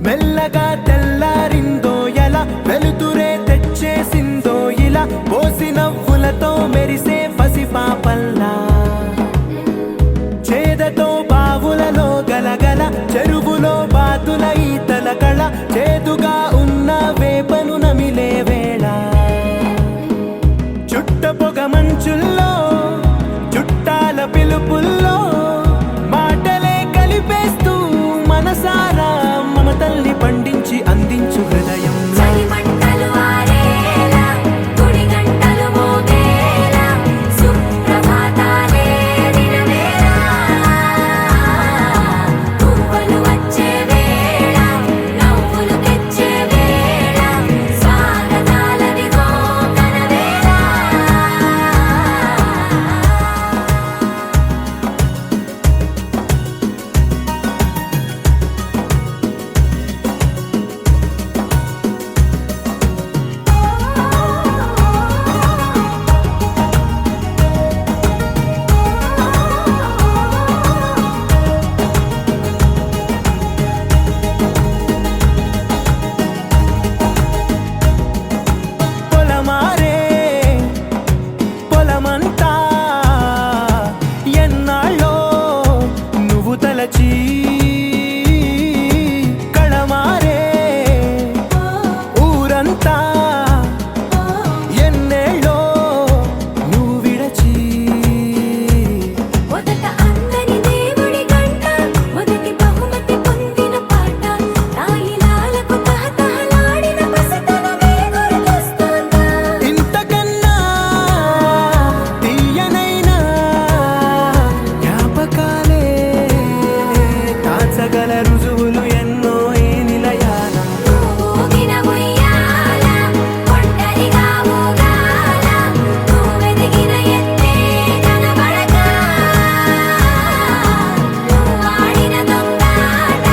మెల్లగా తెల్లారిందో ఎలా వెలుతురే తెచ్చేసిందో ఇలా పోసి నవ్వులతో మెరిసే పసిపాపల్లా చేదతో బావులలో గలగల చెరువులో బాతుల ఈతల కళ చేదుగా ఉన్న వేపను నమిలే వేళ చుట్ట పొగ మంచుల్లో చుట్టాల పిలుపుల్లో మాటలే కలిపేస్తూ మనసారా మమతల్ని పండించి అందించు హృదయం కళమారే ఊరంతా ఎన్నేళ్ళో నువ్వు విడచి మొదట అందరి దేవుడి గంట మొదటి బహుమతి పొందిన పాట తాయిలాలకు తహతహలాడిన పసితనమే గుర్తొస్తుందా ఇంతకన్నా తీయనైనా జ్ఞాపకాలే తాచగల రుజువులు ఎన్నో ఈ నిలయాల ఊగిన ఉయ్యాల ఒంటరిగా ఊగాల నువ్వెదిగిన ఎత్తే కనబడక నువ్వాడిన దొంగాట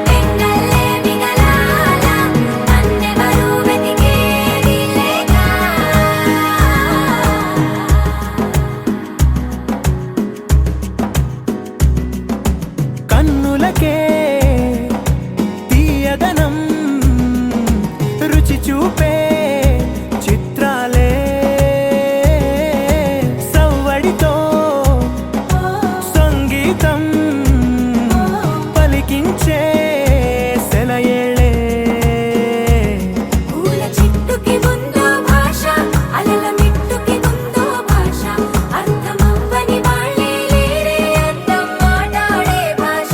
వెంగల్లే మిగలాల నన్నెవరూ వెతికేది లేక కన్నులకే తీయదనం రుచి చూపే చిత్రాలే సవ్వడితో సంగీతం పలికించే సెలయేళే పూల చిట్టుకి ఉందో భాష అలల మిట్టుకి ఉందో భాష అర్థమవ్వని వాళ్ళే లేరే అర్థం మాట్లాడే భాష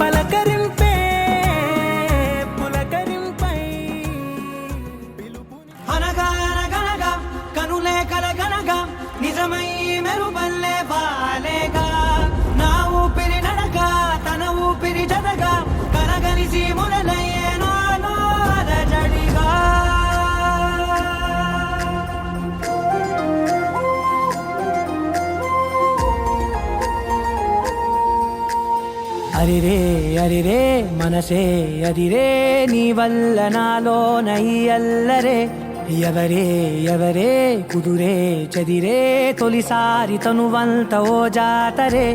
పలకరింపే పులకరింపై పిలుపుని అనగా అనగనగా కనులే కలగనగా నిజమై మెరుపల్లే వాలేగా నా ఊపిరి నడగా తన ఊపిరి జదగా కలగలిసి మురలయ్యే నాలో అలజడిగా అరిరే అరిరే మనసే అరిరే నీ వల్ల నాలో నై అల్లరే ఎవరే ఎవరే కుదురే చదిరే తొలిసారి తనువంత ఓ జాతరే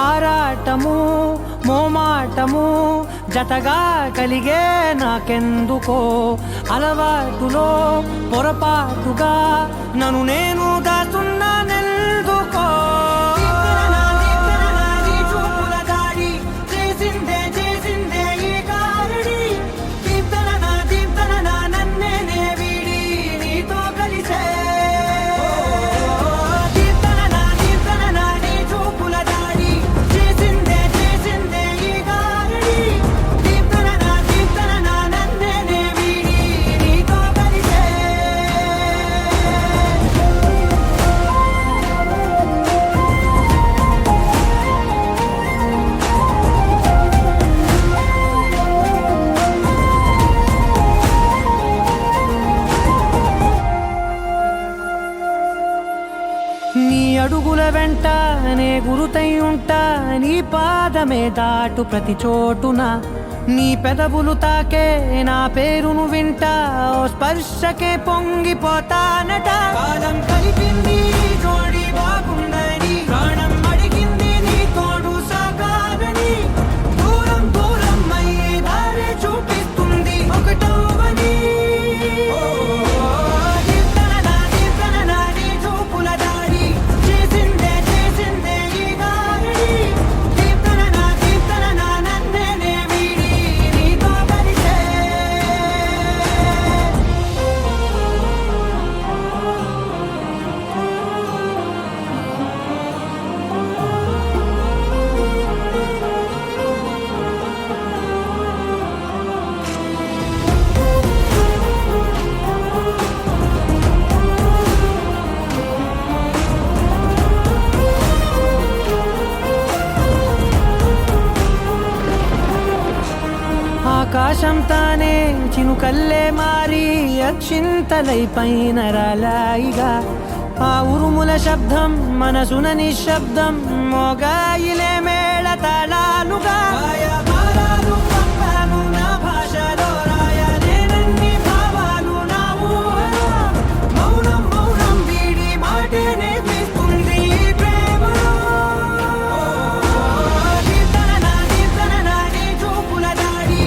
ఆరాటము మోమాటము జతగా కలిగే నాకెందుకో అలవాటులో పొరపాటుగా నన్ను నేను దాచున్నానెందుకో గురుతై ఉంటా నీ పాదమే దాటు ప్రతి చోటున నీ పెదవులు తాకే నా పేరును వింటా ఓ స్పర్శకే పొంగిపోతానట కాలం కలిపింది జోడి బాగుందని ప్రాణం అడిగింది నీ తోడు సాగాలని దూరం దూరం అయ్యే దారి చూపిస్తుంది ఒకటవని నీ చూపుల దారి చేసిందే ఈ గారడి దీప్తన నన్నే వీడి నీతో కలిసే ఆకాశం తానే చినుకల్లే మారి అక్షింతలై పైన రాలాయిగా ఆ ఉరుముల శబ్దం మనసున నిశ్శబ్దం మోగాయిలే మేళ తాళాలుగా భారాలు పంపాను నా భాషలో రాయలేనన్ని భావాలు నా ఊహలో మౌనం మౌనం వీడి మాటే నేర్పిస్తుంది ప్రేమలో దీప్తన నీ చూపుల దాడి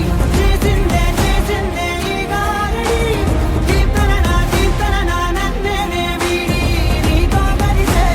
చేసిందే ఈ గారడి దీప్తన నన్నే వీడి నీతో కలిసే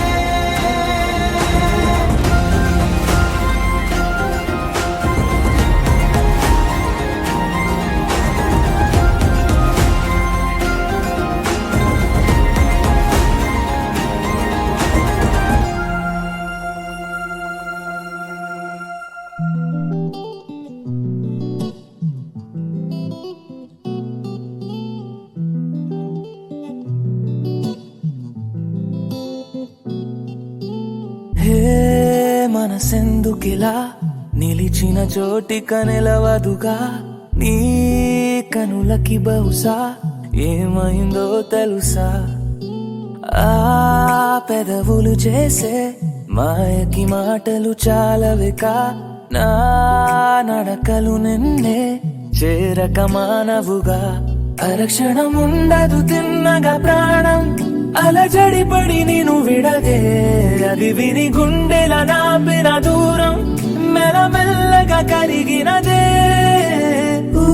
హే మనసెందుకిలా నిలిచిన చోటిక నిలవదుగా నీ కనులకి బహుశా ఏమైందో తెలుసా ఆ పెదవులు చేసే మాయకి మాటలు చాలవిక నా నడకలు నిన్నే చేరక మానవుగా అరక్షణం ఉండదు తిన్నగా ప్రాణం అలజడి పడి నేను విడదే అది విని గుండెల నాపిన దూరం మెల్లమెల్లగా కరిగినదే ఊ,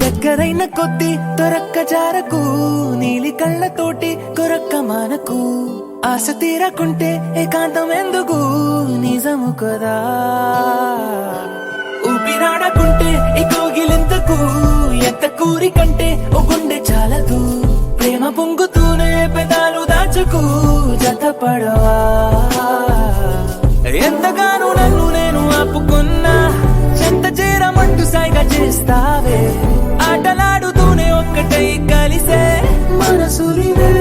దగ్గరైన కొద్ది దొరక్క జారకు నీలి కళ్ళతోటి కొరక్క మానకు ఆశ తీరకుంటే ఏకాంతం ఎందుకు నిజము కదా ఊపిరాడకుంటే ఈ కోగిలింతకు ఎంత కూరి కంటే ఓ గుండె చాలదు ప్రేమ పొంగుతూనే పెదాలు దాచుకు జతపడవా ఎంతగానో నన్ను నేను ఆపుకున్నా చెంత చేరమంటూ సాయిగా చేస్తావే ఆటలాడుతూనే ఒక్కటై కలిసే మనసులివే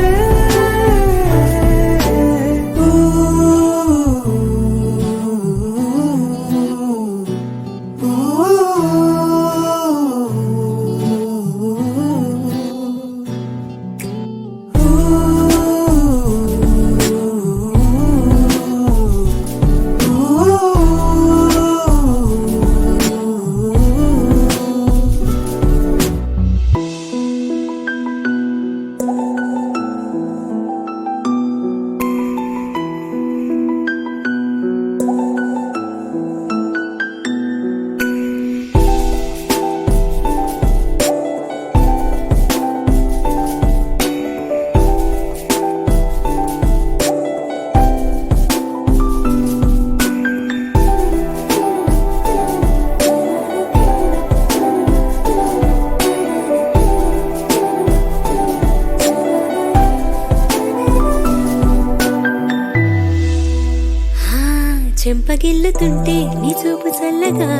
చెంపగిల్లుతుంటే నీ చూపు చల్లగా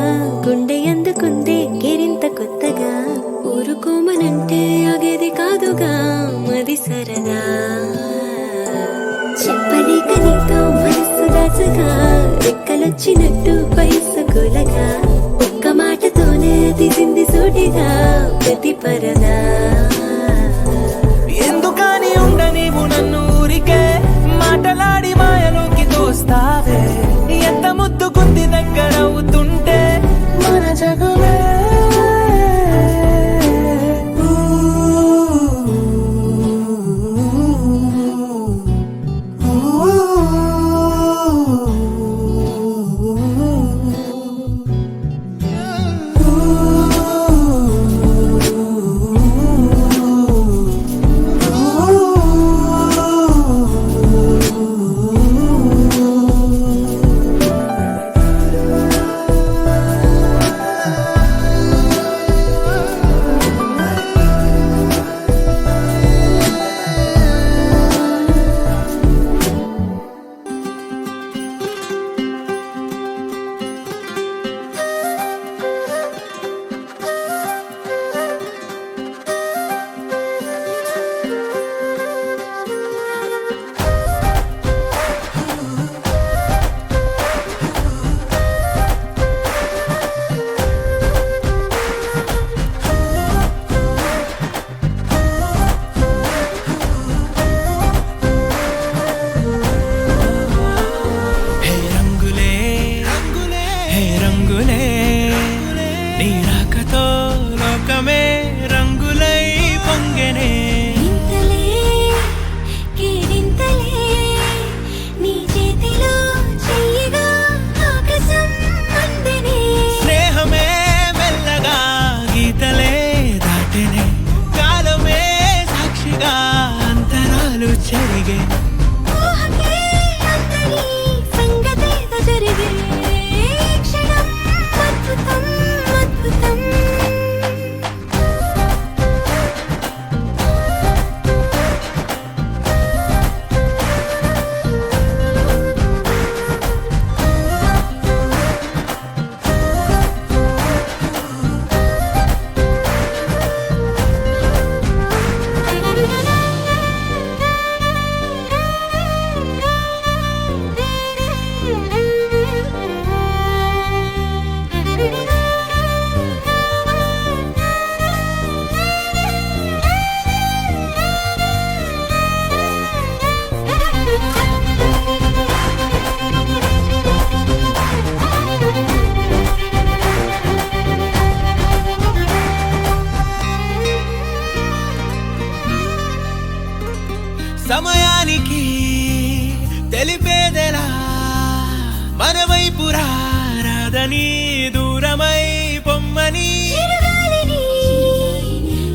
గుండె అందుకుందే గిరింత కొత్తగా ఊరుకోమనంటే ఆగేది కాదుగా మది సరదా చెప్పలేక నీతో మనస్సు దాచగా రెక్కలొచ్చినట్టు వయస్సు కూలగా ఒక్క మాటతోనే తీసింది సూటిగా ప్రతి పరదా ఎందుకని ఉండనివు నన్ను ఊరికే మాటలాడి మాయలోకి తోస్తావే ఎంత ముద్దుకుంది దగ్గర అవుతుంటే మన జగమే నీ రాకతో లోకమే రంగులై పొంగెనే ఇంతలే కేరింతలే నీ చేతిలో చెయ్యగా ఆకాశం అందెనే స్నేహమే మెల్లగా గీతలే దాటెనే కాలమే సాక్షిగా అంతరాలు చెరిగే ఊహకే అందరి సంగతేదో జరిగే క్షణం అద్భుతం అద్భుతం సమయానికి తెలిపేదెలా మన వైపు రాదని దూరమై పొమ్మని చిరుగాలిని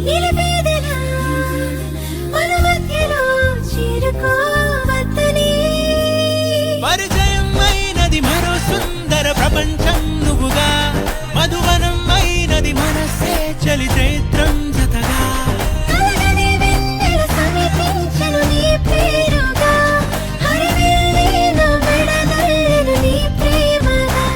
నిలిపేదెలా మన మధ్యలో చేరుకోవద్దని పరిచయం అయినది మరో సుందర ప్రపంచం నువ్వుగా మధువనం అయినది మనసే చలి చైత్రం జతగా కలగని వెన్నెల సమీపించను నీ పేరుగా హరివెల్లి నా మెడలెను నీ ప్రేమగా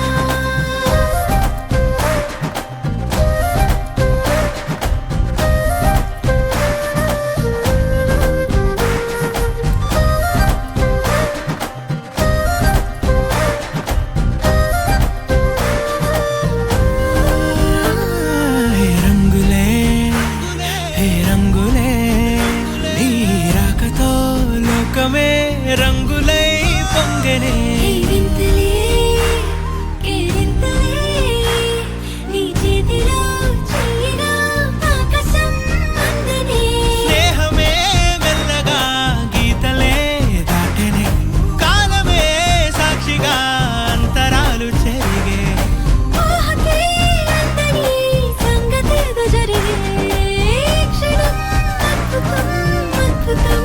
హే రంగులే హే రంగులే నీ రాకతో లోకమే రంగులై పొంగెనే ఈ వింతలే కేరింతలే నీ చేతిలో చెయ్యగా ఆకాశం అందెనే స్నేహమే మెల్లగా గీతలే దాటెనే కాలమే సాక్షిగా అంతరాలు చెరిగే ఊహకే అందరి సంగతేదో జరిగే క్షణం అద్భుతం అద్భుతం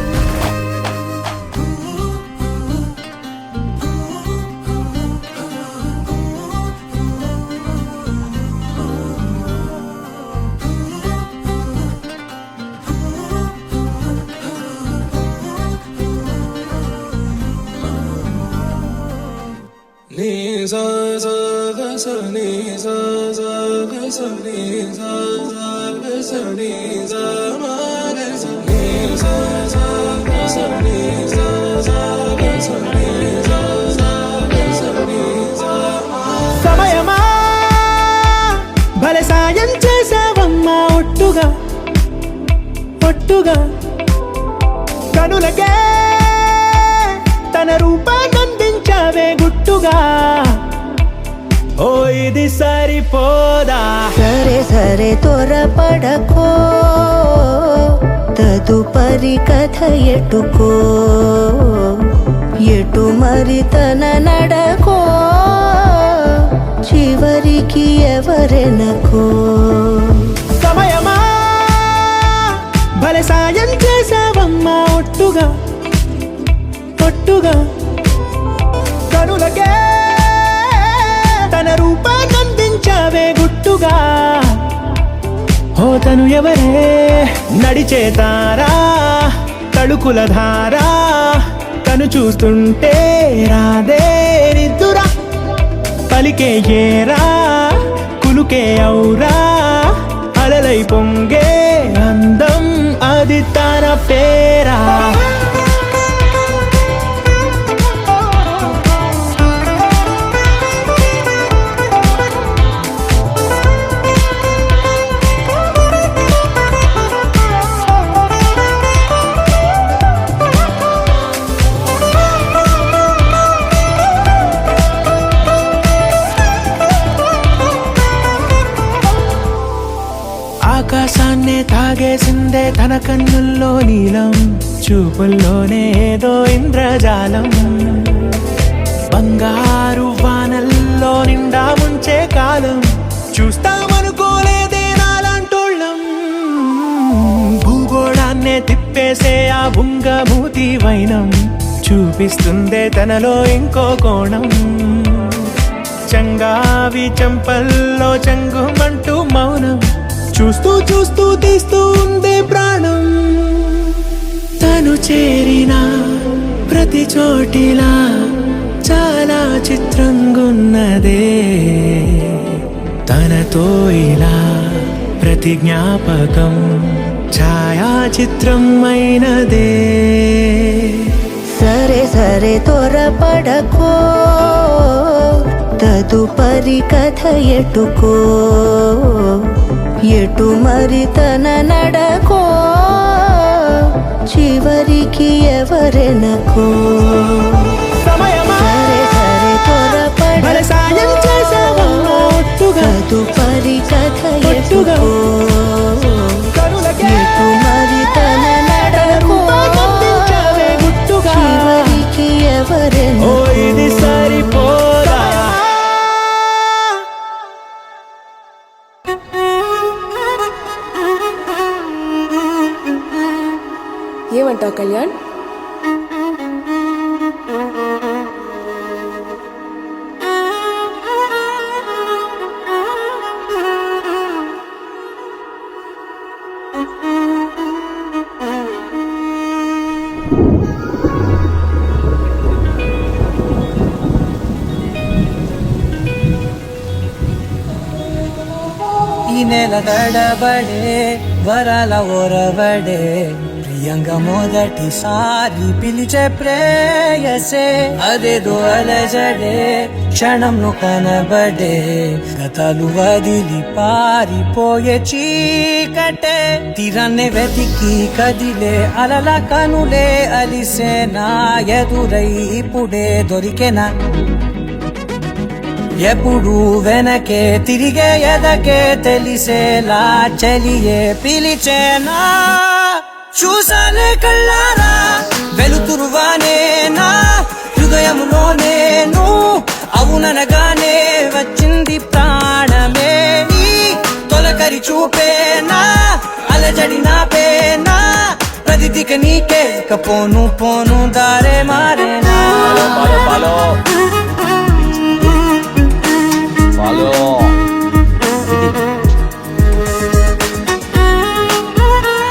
sa sa ga sa ni sa sa ga sa ni sa sa ga sa ni sa ma ga sa ni sa sa ga sa ni sa sa ga sa ni sa sa ga sa ni sa ma సమయమా భలే సాయం చేసావమ్మా ఒట్టుగా ఒట్టుగా కనులకే తన రూపాన్నందించావే గుట్టుగా ఓ ఇది సరిపోదా సరే సరే త్వరపడకో తదుపరి కథ ఎటుకో ఎటు మరి తన నడకో చివరికి ఎవరెనకో సమయమా భలే సాయం చేసావమ్మా ఒట్టుగా ఒట్టుగా కనులకే తన రూపాన్నందించావే గుట్టుగా ఓ తను ఎవరే నడిచే తారా తళుకుల ధారా తను చూస్తుంటే రాదే నిద్దురా పలికే ఏరా కులుకే ఔరా అలలై పొంగే అందం అది తన పేరా ఆకాశాన్నే తాగేసిందే తన కన్నుల్లో నీలం చూపుల్లోనే ఏదో ఇంద్రజాలం బంగారు వానల్లో నిండా ముంచే కాలం చూస్తామనుకోలేదే నాలాంటోళ్ళం భూగోళాన్నే తిప్పేసే ఆ బుంగమూతి వైనం చూపిస్తుందే తనలో ఇంకో కోణం చంగావి చంపల్లో చంగుమంటూ మౌనం చూస్తూ చూస్తూ తీస్తూ ఉందే ప్రాణం తను చేరిన ప్రతి చోటిలా చాలా చిత్రంగున్నదే తనతో ఇలా ప్రతి జ్ఞాపకం ఛాయాచిత్రం అయినదే సరే సరే త్వరపడకో తదుపరి కథ ఎటుకో ఎటు మరి తన నడకో చివరికి ఎవరెనకో సమయమా సరే సరే భలే సాయం చేసావమ్మా ఒట్టుగా తదుపరి కథ ఒట్టుగా ఎటుకో కనులకే ఎటు మరి తన నడకో రూపాన్నందించావే గుట్టుగా చివరికి ఓ ఎవరెనకో ఇది సరిపోదా ఏమంటావు కళ్యాణ్? ఈ నెల తడబడే వరాల ఓరబడే ప్రియంగా మొదటిసారి పిలిచే ప్రేయసే అదేదో అలజడే క్షణంలో కనబడే గతాలు వదిలి పారిపోయే చీకటే తీరాన్నే వెతికి కదిలే అలల కనులే అలిసే నా ఎదురై ఇప్పుడే దొరికెనా ఎప్పుడు వెనకే తిరిగే ఎదకే తెలిసేలా చలియే పిలిచేనా చూసానే కళ్ళారా వెలుతురువానే నా హృదయములో నేను అవుననగానే వచ్చింది ప్రాణమే నీ తొలకరి చూపేనా అలజడి నాపేనా ప్రతిదిక నీకే పోను పోను దారే మారేనా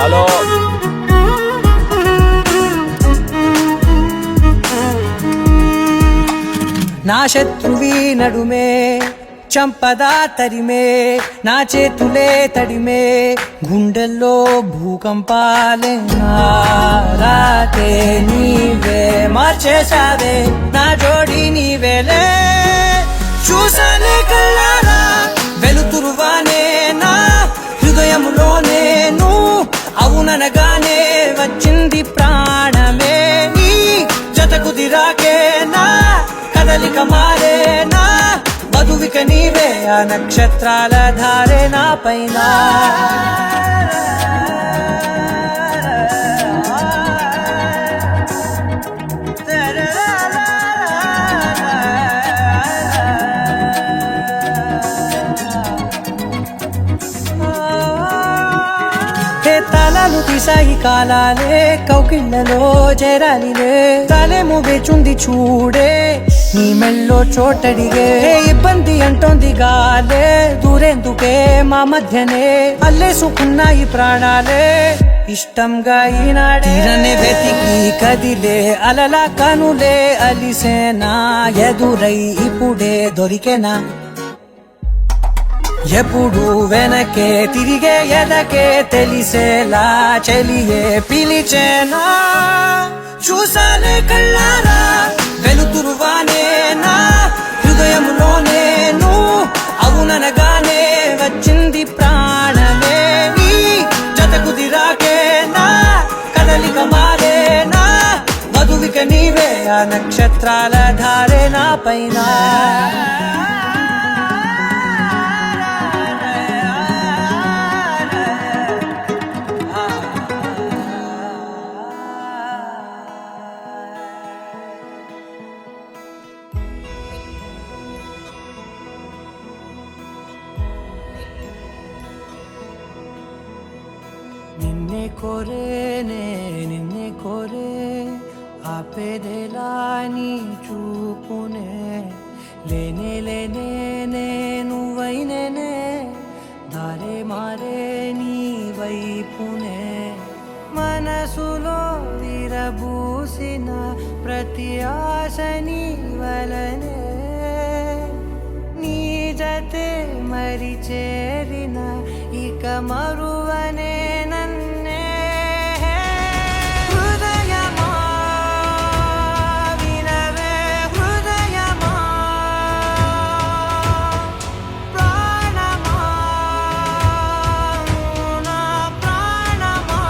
హలో నా శత్రువి నడుమే చంపదా తరిమే నా చేతులే తడిమే గుండెల్లో భూకంపాలే రాతే నీవే మార్చేశావే నా జోడి నీవేలే చూసానే కళ్ళారా వెలుతురువానే నా హృదయములోనే నువ్వు అవుననగానే వచ్చింది ప్రాణమే నీ జతకు దిరాకే నా కదలిక మారే నా మధువిక నీవే ఆ నక్షత్రాల ధారే నా పైన తాళాలు తీసాయి కాలాలే కౌకిళ్ళలో చేరాలిలే తాలేమో వేచుంది చూడే నీ మెల్లో చోటడిగే ఇబ్బంది అంటోంది గాలే దూరేందుకే మా మధ్యనే అల్లేసుకున్నాయి ప్రాణాలే ఇష్టంగా ఈనాడే వెతికి కదిలే అలలా కనులే అలిసేనా ఎదురై ఇప్పుడే దొరికేనా ఎప్పుడు వెనకే తిరిగే ఎదకే తెలిసేలా చెలియే పిలిచేనా చూసానే కళ్ళారా వెలుతురువానే నా హృదయములోనే నువ్వు అవుననగానే వచ్చింది ప్రాణమే నీ జతకు దిరాకే నా కదలిక మారే నా మధువిక నీవే ఆ నక్షత్రాల ధారే నా పైన నిన్నే కోరేనే నిన్నే కోరే ఆపేదేలా నీ చూపునే లేనే లేనే నువ్వైనేనే దారే మారే నీ వైపునే మనసులో విరబూసిన ప్రతి ఆశ నీ వలనే నీ జతే మరి చేరిన ఇక మరువనే నన్నే హృదయమా వినవే హృదయమా ప్రాణమా నా ప్రాణమా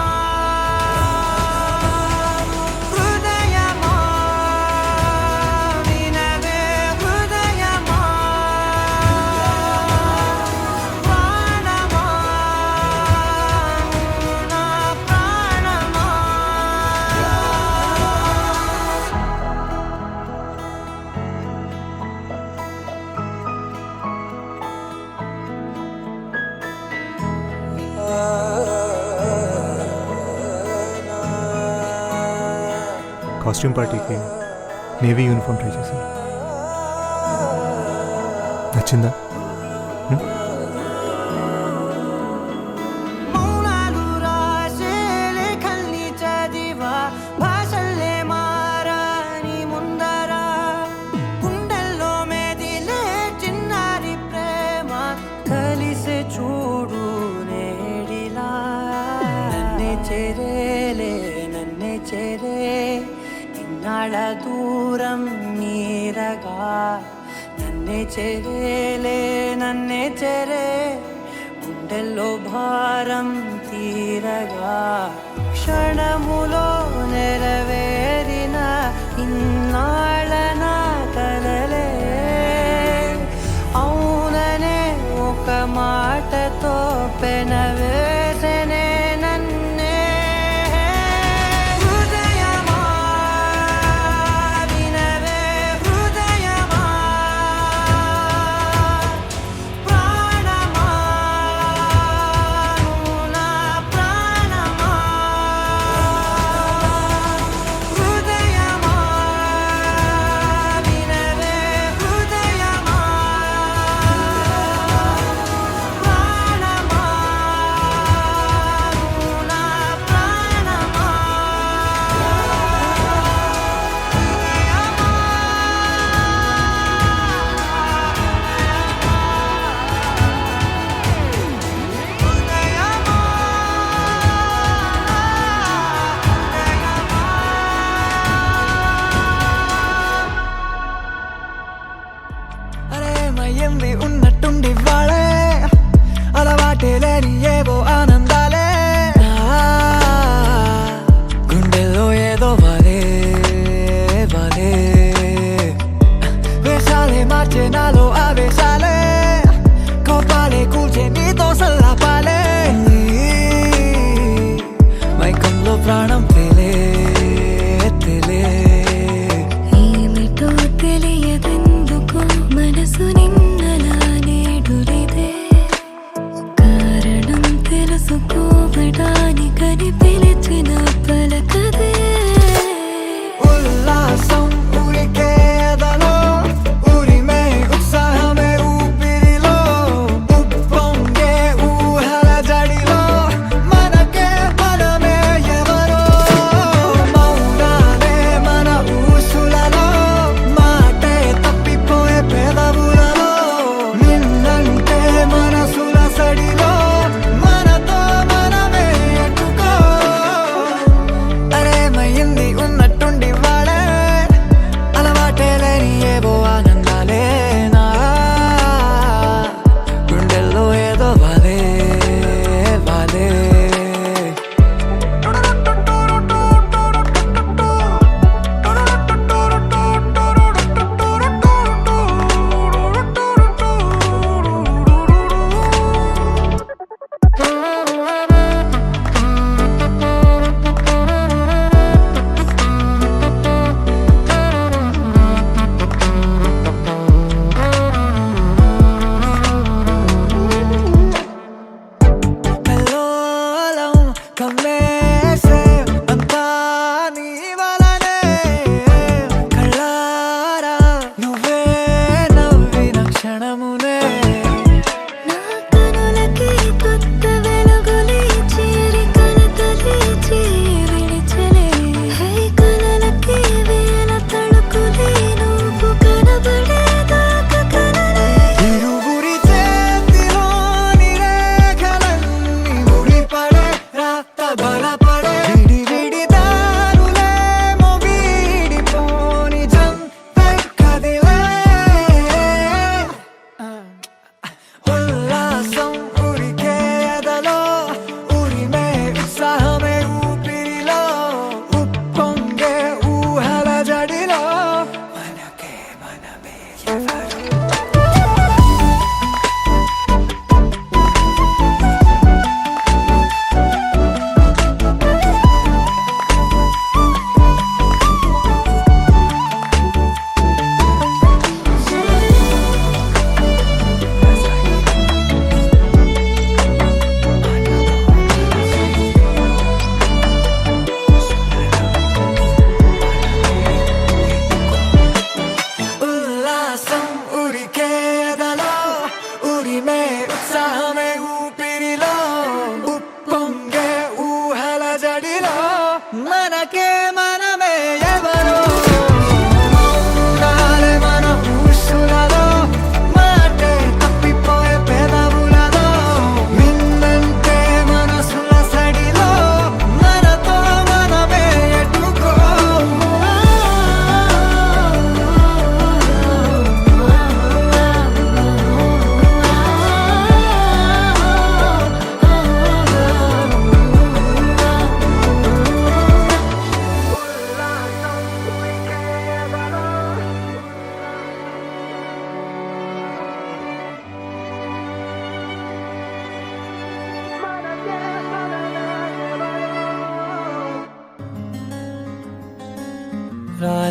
హృదయమా వినవే హృదయమా ప్రాణమా నా ప్రాణమా కాస్ట్యూమ్ పార్టీకి నేవీ యూనిఫామ్ ట్రై చేశాను నచ్చిందా మౌనాలు రాసే లేఖల్ని చదివా భాషల్లే మారాని ముందరా గుండెల్లో మెదిలే చిన్నారి ప్రేమ కలిసే చూడు నేడిలా నన్నే చేరేలే నన్నే చేరే ఇన్నాళ్ళ దూరం నీరగా నన్నే చేరేలే నన్నే చేరే గుండెల్లో భారం తీరగా క్షణములో నెరవేరిన ఇన్నాళ్ళ నా కలలే అవుననే ఒక మాటతో పెనవేసనే నన్నే హృదయమా వినవే హృదయమా ప్రాణమా నా ప్రాణమా హృదయమా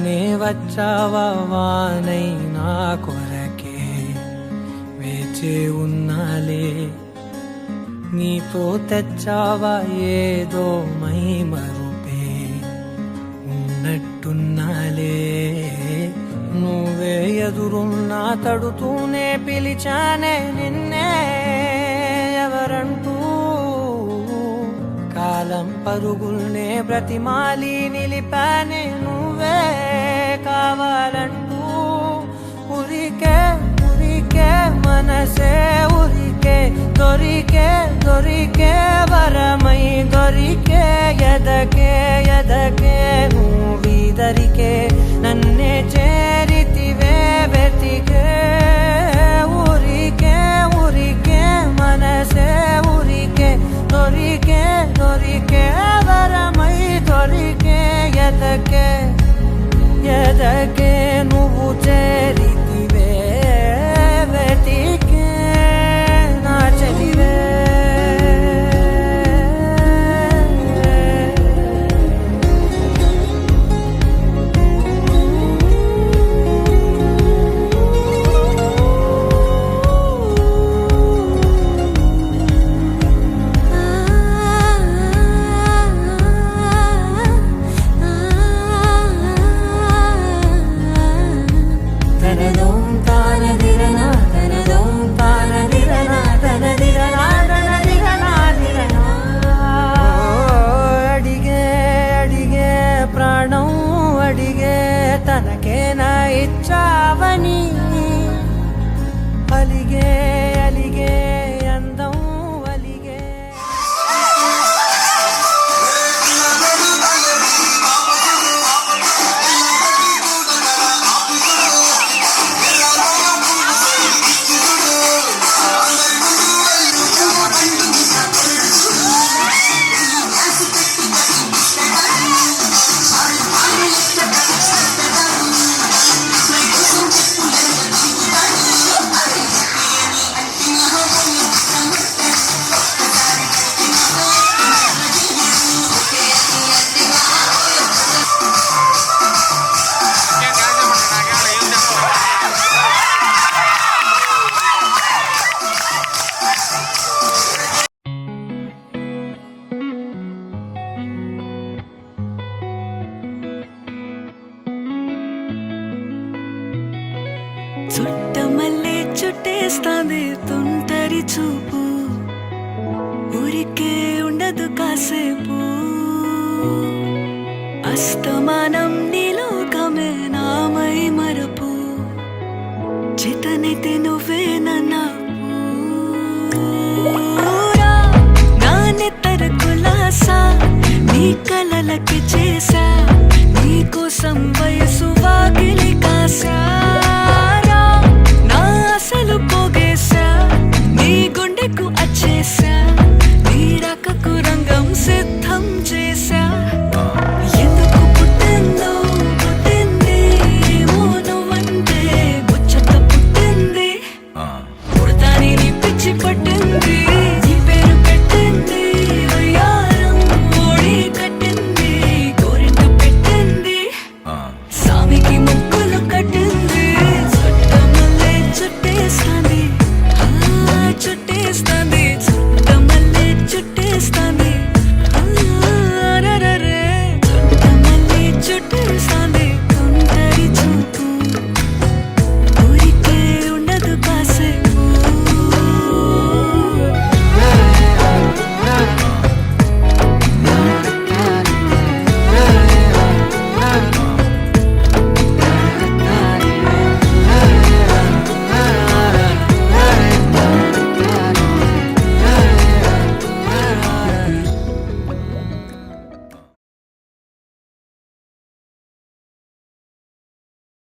రానే వచ్చావా వానై నా కొరకే వేచే ఉన్నాలే నీతో తెచ్చావా ఏదో మై మరుపే ఉన్నట్టున్నాలే నువ్వే ఎదురున్నా తడుతూనే పిలిచానే నిన్నే ఎవరంటూ కాలం పరుగుల్నే బ్రతిమాలి నిలిపానే నువ్వే కావాలంటూ ఉరికే ఉరికే మనసే ఉరికే దొరికే దొరికే వరమై దొరికే ఎదకే ఎదకే నువ్విదరికే నన్నే చేరితివే వెతికే ఊరికే ఊరికే మనసే ఊరికే దొరికే దొరికే వరమై దొరికే ఎదకే ఎదకే నువ్వు చేరితివే వెతికే నా చెలివే అడిగే అడిగే ప్రాణం అడిగే తనకేనా ఇచ్చావని అలిగే అలిగే అందం అలిగే చుట్టమల్లే చుట్టేస్తాంది తుంటరి చూపు ఊరికే ఉండదు కాసేపు అస్తమానం నీలోకమే నామై మరపు చితనైతే నువ్వే నన్నా నానెత్తర కులాసా నీ కలలకి చే